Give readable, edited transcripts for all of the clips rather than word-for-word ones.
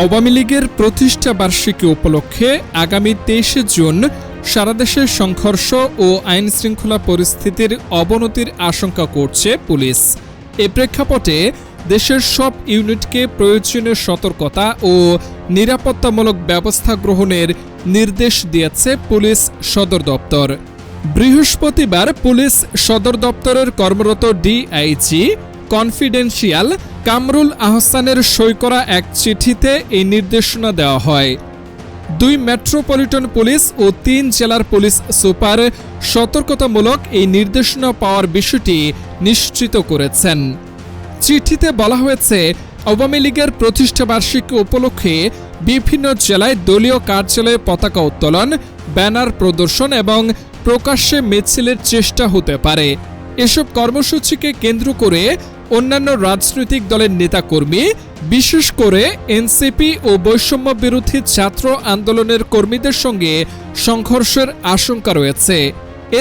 আওয়ামী লীগের প্রতিষ্ঠা বার্ষিকী উপলক্ষে আগামী ২৩ জুন সারা দেশে সংঘর্ষ ও আইনশৃঙ্খলা পরিস্থিতির অবনতির আশঙ্কা করছে পুলিশ। এ প্রেক্ষাপটে দেশের সব ইউনিটকে প্রয়োজনীয় সতর্কতা ও নিরাপত্তামূলক ব্যবস্থা গ্রহণের নির্দেশ দিয়েছে পুলিশ সদর দপ্তর। বৃহস্পতিবার পুলিশ সদর দপ্তরের কর্মরত ডিআইজি কনফিডেন্সিয়াল কামরুল আহসানের সই করা এক চিঠিতে এই নির্দেশনা দেওয়া হয়। 2 মেট্রোপলিটন পুলিশ ও 3 জেলার পুলিশ সুপার সতর্কতামূলক এই নির্দেশনা পাওয়ার বিষয়টি নিশ্চিত করেছেন। চিঠিতে বলা হয়েছে, আওয়ামী লীগের প্রতিষ্ঠাবার্ষিকী উপলক্ষে বিভিন্ন জেলায় দলীয় কার্যালয়ে পতাকা উত্তোলন, ব্যানার প্রদর্শন এবং প্রকাশ্যে মিছিলের চেষ্টা হতে পারে। এসব কর্মসূচিকে কেন্দ্র করে অন্যান্য রাজনৈতিক দলের নেতাকর্মী, বিশেষ করে এনসিপি ও বৈষম্য বিরোধী ছাত্র আন্দোলনের কর্মীদের সঙ্গে সংঘর্ষের আশঙ্কা রয়েছে।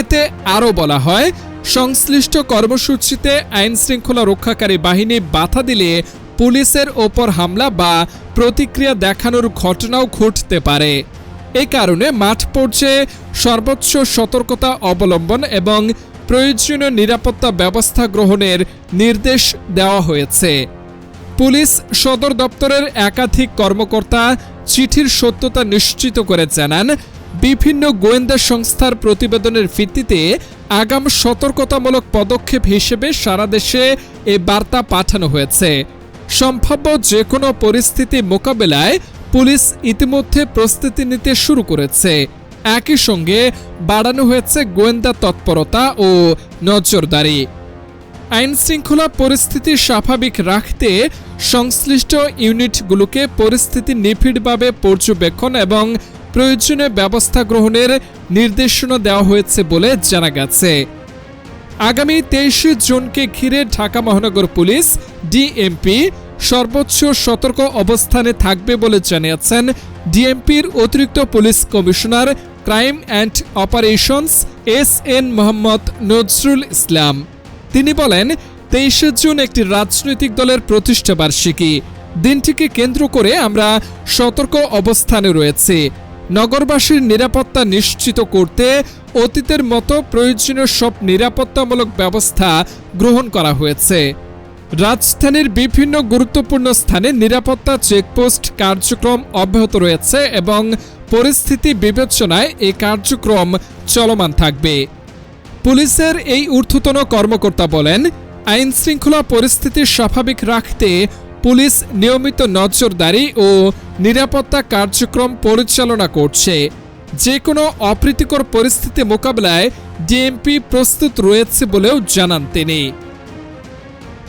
এতে আরও বলা হয়, সংশ্লিষ্ট কর্মসূচিতে আইনশৃঙ্খলা রক্ষাকারী বাহিনী বাধা দিলে পুলিশের ওপর হামলা বা প্রতিক্রিয়া দেখানোর ঘটনাও ঘটতে পারে। এ কারণে মাঠ পর্যায়ে সর্বোচ্চ সতর্কতা অবলম্বন এবং প্রয়োজনীয় নিরাপত্তা ব্যবস্থা গ্রহণের নির্দেশ দেওয়া হয়েছে। পুলিশ সদর দপ্তরের একাধিক কর্মকর্তা চিঠির সত্যতা নিশ্চিত করে জানান, বিভিন্ন গোয়েন্দা সংস্থার প্রতিবেদনের ভিত্তিতে আগাম সতর্কতামূলক পদক্ষেপ হিসেবে সারা দেশে এ বার্তা পাঠানো হয়েছে। সম্ভাব্য যে কোনো পরিস্থিতি মোকাবেলায় পুলিশ ইতিমধ্যে প্রস্তুতি নিতে শুরু করেছে। একই সঙ্গে বাড়ানো হয়েছে গোয়েন্দা তৎপরতা ও নজরদারি। আইনশৃঙ্খলা পরিস্থিতি স্বাভাবিক রাখতে সংশ্লিষ্ট ইউনিটগুলোকে পরিস্থিতি নিবিড়ভাবে পর্যবেক্ষণ এবং প্রয়োজনীয় ব্যবস্থা গ্রহণের নির্দেশনা দেওয়া হয়েছে বলে জানা গেছে। আগামী 23 জুনকে ঘিরে ঢাকা মহানগর পুলিশ ডিএমপি সর্বোচ্চ সতর্ক অবস্থানে থাকবে বলে জানিয়েছেন ডিএমপির অতিরিক্ত police commissioner crime and operations SN Mohammad Nazrul Islam. তিনি বলেন, 23 জুন একটি রাজনৈতিক দলের প্রতিষ্ঠাবার্ষিকী। দিনটিকে কেন্দ্র করে আমরা সতর্ক অবস্থানে রয়েছি। নগরবাসীর নিরাপত্তা নিশ্চিত করতে অতীতের মতো প্রয়োজনীয় সব নিরাপত্তামূলক ব্যবস্থা গ্রহণ করা হয়েছে। রাজধানীর বিভিন্ন গুরুত্বপূর্ণ স্থানে নিরাপত্তা চেকপোস্ট কার্যক্রম অব্যাহত রয়েছে এবং পরিস্থিতি বিবেচনায় এই কার্যক্রম চলমান থাকবে। পুলিশের এই ঊর্ধ্বতন কর্মকর্তা বলেন, আইনশৃঙ্খলা পরিস্থিতি স্বাভাবিক রাখতে পুলিশ নিয়মিত নজরদারি ও নিরাপত্তা কার্যক্রম পরিচালনা করছে। যে কোনো অপ্রীতিকর পরিস্থিতি মোকাবেলায় ডিএমপি প্রস্তুত রয়েছে বলেও জানান তিনি।